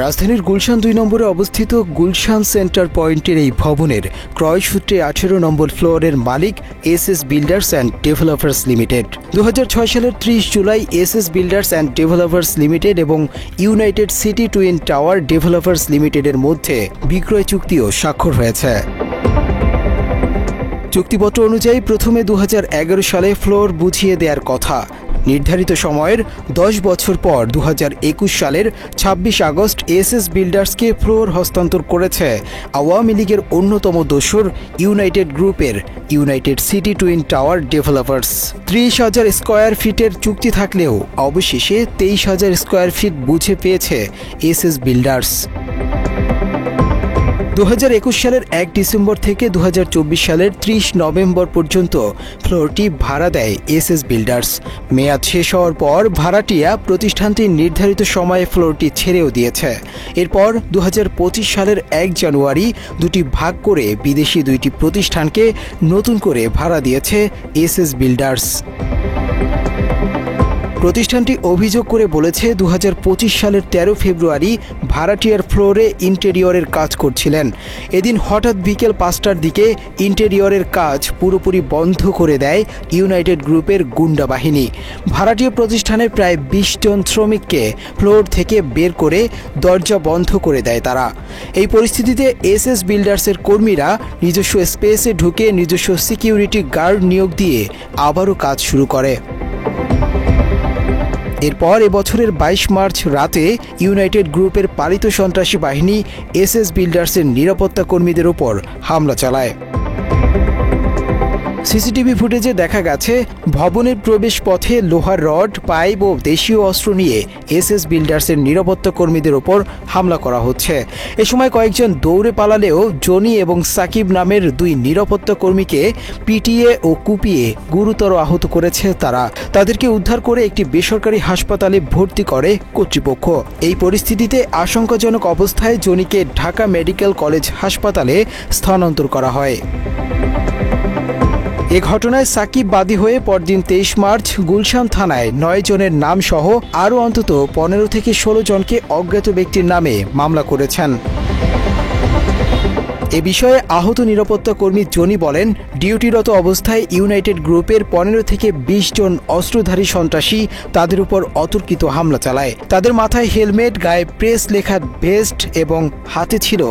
রাজধানীর গুলশান ২ নম্বরে অবস্থিত গুলশান সেন্টার পয়েন্টের এই ভবনের ক্রয়সূত্রে ১৮ নম্বর ফ্লোরের মালিক SS builders and developers limited. ২০০৬ সালের ৩০ July SS builders and developers limited এবং United City twin tower developers লিমিটেডের মধ্যে বিক্রয় চুক্তিও স্বাক্ষর হয়েছে। চুক্তিপত্র অনুযায়ী প্রথমে ২০১১ সালে ফ্লোর বুঝিয়ে দেওয়ার কথা। নির্ধারিত সময়ের ১০ বছর পর ২০২১ সালের ২৬ আগস্ট এসএস বিল্ডার্সকে ফ্লোর হস্তান্তর করেছে আওয়ামী লীগের অন্যতম দোসর ইউনাইটেড গ্রুপের United City twin tower developers. ৩০,০০০ square ফিটের চুক্তি থাকলেও অবশেষে ২৩,০০০ স্কয়ার ফিট বুঝে পেয়েছে এসএস বিল্ডার্স। ২০২১ সালের ১ ডিসেম্বর থেকে ২০২৪ সালের ৩০ নভেম্বর পর্যন্ত ফ্লোরটি ভাড়া দেয় এসএস বিল্ডার্স। মেয়াদ শেষ হওয়ার পর ভাড়াটিয়া প্রতিষ্ঠানটি নির্ধারিত সময়ে ফ্লোরটি ছেড়েও দিয়েছে। এরপর ২০২৫ সালের ১ জানুয়ারি দুটি ভাগ করে বিদেশি দুইটি প্রতিষ্ঠানকে নতুন করে ভাড়া দিয়েছে এসএস বিল্ডার্স। প্রতিষ্ঠানটি অভিযোগ করে বলেছে ২০২৫ সালের ১৩ ফেব্রুয়ারি ভাড়াটিয়ার ফ্লোরে ইন্টেরিয়রের কাজ করছিলেন। এদিন হঠাৎ বিকেল ৫টার দিকে ইন্টেরিয়রের কাজ পুরোপুরি বন্ধ করে দেয় ইউনাইটেড গ্রুপের গুন্ডা বাহিনী। ভাড়াটিয়া প্রতিষ্ঠানের প্রায় ২০ জন শ্রমিককে ফ্লোর থেকে বের করে দরজা বন্ধ করে দেয় তারা। এই পরিস্থিতিতে এসএস বিল্ডার্সের কর্মীরা নিজস্ব স্পেসে ঢুকে নিজস্ব সিকিউরিটি গার্ড নিয়োগ দিয়ে আবারও কাজ শুরু করে। এরপর এবছরের ২২ মার্চ রাতে ইউনাইটেড গ্রুপের পালিত সন্ত্রাসী বাহিনী এসএস বিল্ডার্সের নিরাপত্তা কর্মীদের ওপর হামলা চালায়। সিসিটিভি ফুটেজে দেখা গেছে ভবনের প্রবেশ পথে লোহার রড, পাইপ ও দেশীয় অস্ত্র নিয়ে এসএস বিল্ডার্সের নিরাপত্তা কর্মীদের ওপর হামলা করা হচ্ছে। এ সময় কয়েকজন দৌড়ে পালালেও জনি এবং সাকিব নামের দুই নিরাপত্তা কর্মীকে পিটিয়ে ও কুপিয়ে গুরুতর আহত করেছে তারা। তাদেরকে উদ্ধার করে একটি বেসরকারি হাসপাতালে ভর্তি করে কর্তৃপক্ষ। এই পরিস্থিতিতে আশঙ্কাজনক অবস্থায় জনিকে ঢাকা মেডিকেল কলেজ হাসপাতালে স্থানান্তর করা হয়। এ ঘটনায় সাকিব বাদী হয়ে পরদিন ২৩ মার্চ গুলশান থানায় ৯ জনের নাম সহ আরও অন্তত ১৫ থেকে ১৬ জনকে অজ্ঞাত ব্যক্তির নামে মামলা করেছেন। এ বিষয়ে আহত নিরাপত্তা কর্মী জনি বলেন, ডিউটিরত অবস্থায় ইউনাইটেড গ্রুপের ১৫ থেকে ২০ জন অস্ত্রধারী সন্ত্রাসী তাদের উপর অতর্কিত হামলা চালায়। তাদের মাথায় হেলমেট, গায়ে প্রেস লেখা ভেস্ট এবং হাতে ছিল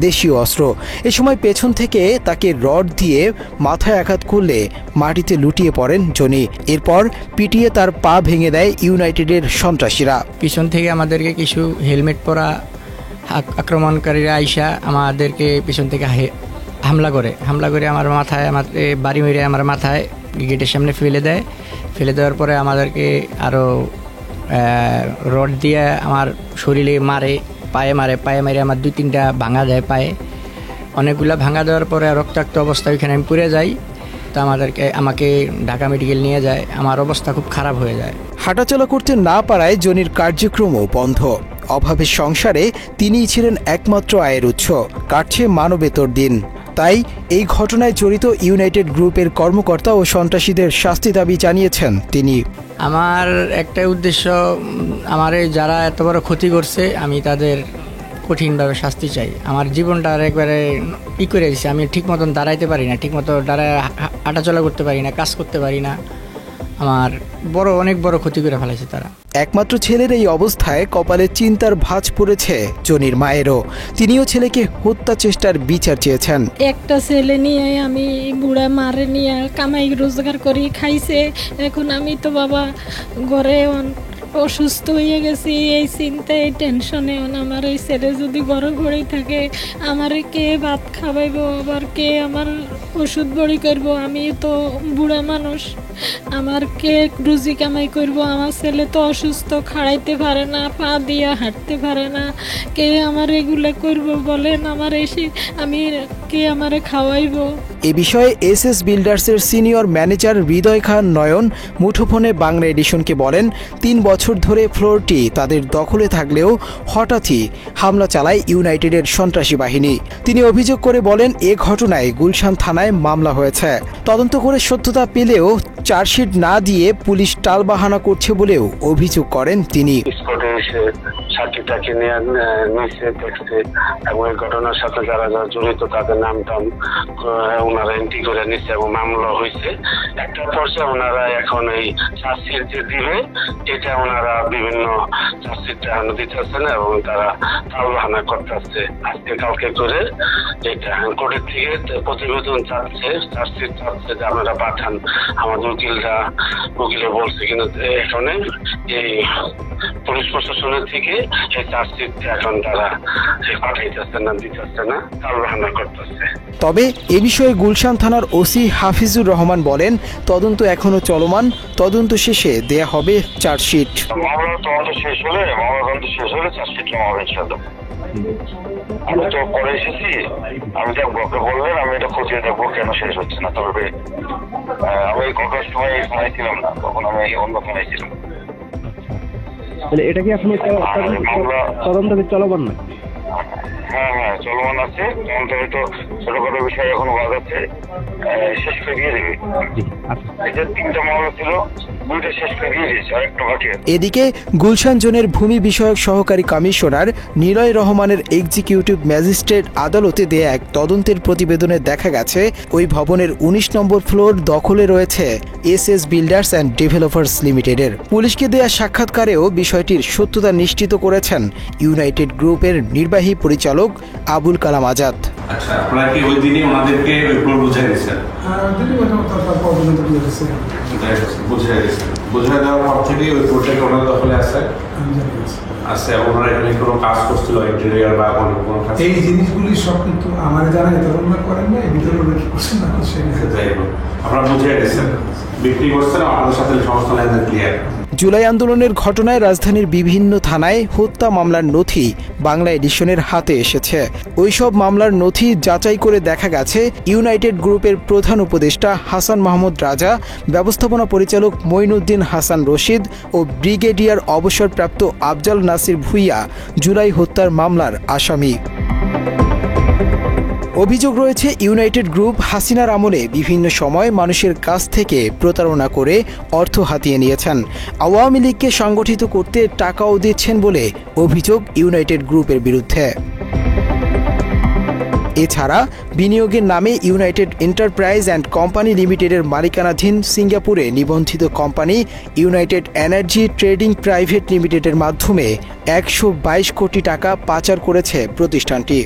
দেশীয় অস্ত্র। এ সময় পেছন থেকে তাকে রড দিয়ে মাথায় আঘাত করলে মাটিতে লুটিয়ে পড়েন জনি। এরপর পিটিয়ে তার পা ভেঙে দেয় ইউনাইটেডের সন্ত্রাসীরা। পিছন থেকে আমাদেরকে কিছু হেলমেট পরা আক্রমণকারীরা আইসা আমাদেরকে পিছন থেকে হামলা করে আমার মাথায় বাড়ি মেরে আমার মাথায় গেটের সামনে ফেলে দেওয়ার পরে আমাদেরকে আরও রড দিয়ে আমার শরীরে পায়ে মারে আমার ২-৩টা ভাঙা দেয় পায়ে। অনেকগুলো ভাঙা দেওয়ার পরে রক্তাক্ত অবস্থায় ওইখানে আমি পড়ে যাই। তো আমাকে ঢাকা মেডিকেল নিয়ে যায়। আমার অবস্থা খুব খারাপ হয়ে যায়। হাঁটাচলা করতে না পারায় জনির কার্যক্রমও বন্ধ। অভাবের সংসারে তিনিই ছিলেন একমাত্র আয়ের উৎস, কাটছে মানবেতর দিন। তাই এই ঘটনায় জড়িত ইউনাইটেড গ্রুপের কর্মকর্তা ও সন্ত্রাসীদের শাস্তি দাবি জানিয়েছেন তিনি। আমার একটা উদ্দেশ্য, আমার যারা এত বড় ক্ষতি করছে আমি তাদের কঠিনভাবে শাস্তি চাই। আমার জীবনটা একবারে করে দিচ্ছে। আমি ঠিক মতন দাঁড়াইতে পারি না, ঠিক মতো হাঁটাচলা করতে পারি না, কাজ করতে পারি না। আমার অনেক বড় ক্ষতি করে ফেলেছে তারা। একমাত্র ছেলের এই অবস্থায় কপালে চিন্তার ভাঁজ পড়েছে জনির মায়েরও। তিনিও ছেলেকে হত্যা চেষ্টার বিচার চেয়েছেন। একটা ছেলে নিয়ে আমি বুড়া মারে নিয়ে কামাই রোজগার করি খাইছে। এখন আমি তো বাবা ঘরে অসুস্থ হয়ে গেছি। এই চিন্তায় টেনশনে আমার এই ছেলে যদি ঘরে ঘরেই থাকে, আমার কে ভাত খাওয়াইব, আবার কে আমার ওষুধ বড়ি করব? আমি তো বুড়া মানুষ, আমার কে রুজি কামাই করব? আমার ছেলে তো অসুস্থ, খাড়াইতে পারে না, পা দিয়ে হাঁটতে পারে না। কে আমার এগুলো করব বলেন? আমার এসে আমি কে আমারে খাওয়াইব? এ বিষয়ে SS বিল্ডার্সের senior manager Hridoy Khan নয়ন মুঠোফোনে বাংলা এডিশনকে বলেন, ৩ বছর ধরে ফ্লোরটি তাদের দখলে থাকলেও হঠাৎই হামলা চালায় ইউনাইটেডের সন্ত্রাসী বাহিনী। তিনি অভিযোগ করে বলেন, এ ঘটনায় গুলশান থানায় থানায় মামলা হয়েছে। তদন্ত করে সত্যতা পেলেও চার্জশিট না দিয়ে পুলিশ টালবাহানা করছে বলেও অভিযোগ করেন তিনি। সাক্ষীটাকে নিচে দেখছে এবং এই ঘটনার সাথে যারা যারা জড়িত তাদের নাম টাম ওনারা এন্ট্রি করে নিচ্ছে এবং মামলা হয়েছে। একটা পর্যায়ে ওনারা এখন এই চার্জশিট যে দিবে এটা ওনারা বিভিন্ন চার্জশিটটা এখনো দিতেছে না এবং তারা টালবাহানা করতেছে। আজকে কালকে করে এটা কোর্টের থেকে প্রতিবেদন চাচ্ছে, চার্জশিট চাচ্ছে যে আপনারা পাঠান। আমাদের উকিলে বলছে কিন্তু এখানে এই পুলিশ প্রশাসনের থেকে এই চার্জশিটটা এখন তারা পাঠাইতেছে না, দিতেছে না, টালবাহানা করতেছে। তবে এ বিষয়ে গুলশান থানার ওসি হাফিজুর রহমান বলেন, তদন্ত এখনো চলমান, তদন্ত শেষে দেয়া হবে চার্জশিট। মামলার তদন্ত শেষ হলে চার্জশিট জমা হবে ইনশাআল্লাহ। আমি তো পরে এসেছি, আমি যা ব্লকে বললেন আমি এটা খতিয়ে দেখবো কেন শেষ হচ্ছে না। তবে আমি কটার সময় থানায় ছিলাম না, তখন আমি অন্য থানায় ছিলাম। এটা কি এখনো তদন্ত চলমান না? হ্যাঁ চলমান আছে। তদন্ত হয়তো ছোটখাটো বিষয় এখন বাজাচ্ছে, শেষ করে দিয়ে দেবে। এটা 3টা মামলা ছিল, 2টা শেষ করে দিয়ে দিয়েছে, আরেকটা বাকি। এদিকে গুলশান জোনের ভূমি বিষয়ক সহকারী কমিশনার নিলয় রহমানের এক্সিকিউটিভ ম্যাজিস্ট্রেট আদালতে দেয়া এক তদন্তের প্রতিবেদনে দেখা গেছে ওই ভবনের 19 নম্বর ফ্লোর দখলে রয়েছে এসএস বিল্ডার্স অ্যান্ড ডেভেলপার্স লিমিটেডের। পুলিশকে দেয়া সাক্ষাৎকারেও বিষয়টির সত্যতা নিশ্চিত করেছেন ইউনাইটেড গ্রুপের নির্বাহী পরিচালক আবুল কালাম আজাদ। আচ্ছা, আপনারা কি ওই দিনই ওনাদেরকে ওই ফ্লোর বুঝাই দিয়েছেন? বুঝাই দেওয়ার পর থেকে ওই ফ্লোরটাকে ওনার দখলে আছে এবং ওনারা এখানে কোনো কাজ করছিল ইন্টেরিয়র বা কোনো কাজ, এই জিনিসগুলি সব কিন্তু আমার জানা তদন্ত করেন না, এই ভিতরে কি করছেন না করছেন আপনারা বুঝাই দিয়েছেন, বিক্রি করছেন, আপনাদের সাথে সমস্ত লেনদেন ক্লিয়ার। জুলাই আন্দোলনের ঘটনায় রাজধানীর বিভিন্ন থানায় হত্যা মামলার নথি বাংলা এডিশনের হাতে এসেছে। ওইসব মামলার নথি যাচাই করে দেখা গেছে ইউনাইটেড গ্রুপের প্রধান উপদেষ্টা হাসান মাহমুদ রাজা, ব্যবস্থাপনা পরিচালক মঈনুদ্দিন হাসান রশিদ ও ব্রিগেডিয়ার অবসরপ্রাপ্ত আফজাল নাসির ভুইয়া জুলাই হত্যার মামলার আসামি। অভিযোগ রয়েছে ইউনাইটেড গ্রুপ হাসিনার আমলে বিভিন্ন সময় মানুষের কাছ থেকে প্রতারণা করে অর্থ হাতিয়ে নিয়েছেন। আওয়ামী লীগকে সংগঠিত করতে টাকাও দিচ্ছেন বলে অভিযোগ ইউনাইটেড গ্রুপের বিরুদ্ধে। এছাড়া বিনিয়োগের নামে ইউনাইটেড এন্টারপ্রাইজ অ্যান্ড কোম্পানি লিমিটেডের মালিকানাধীন সিঙ্গাপুরে নিবন্ধিত company United energy trading private লিমিটেডের মাধ্যমে 122 কোটি টাকা পাচার করেছে প্রতিষ্ঠানটি।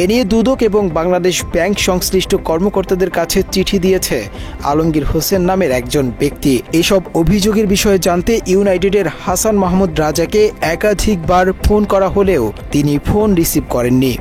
এ নিয়ে দুদক এবং বাংলাদেশ ব্যাংক সংশ্লিষ্ট কর্মকর্তাদের কাছে চিঠি দিয়েছে আলমগীর হোসেন নামের একজন ব্যক্তি। এসব অভিযোগের বিষয়ে জানতে ইউনাইটেডের হাসান মাহমুদ রাজাকে একাধিকবার ফোন করা হলেও তিনি ফোন রিসিভ করেননি।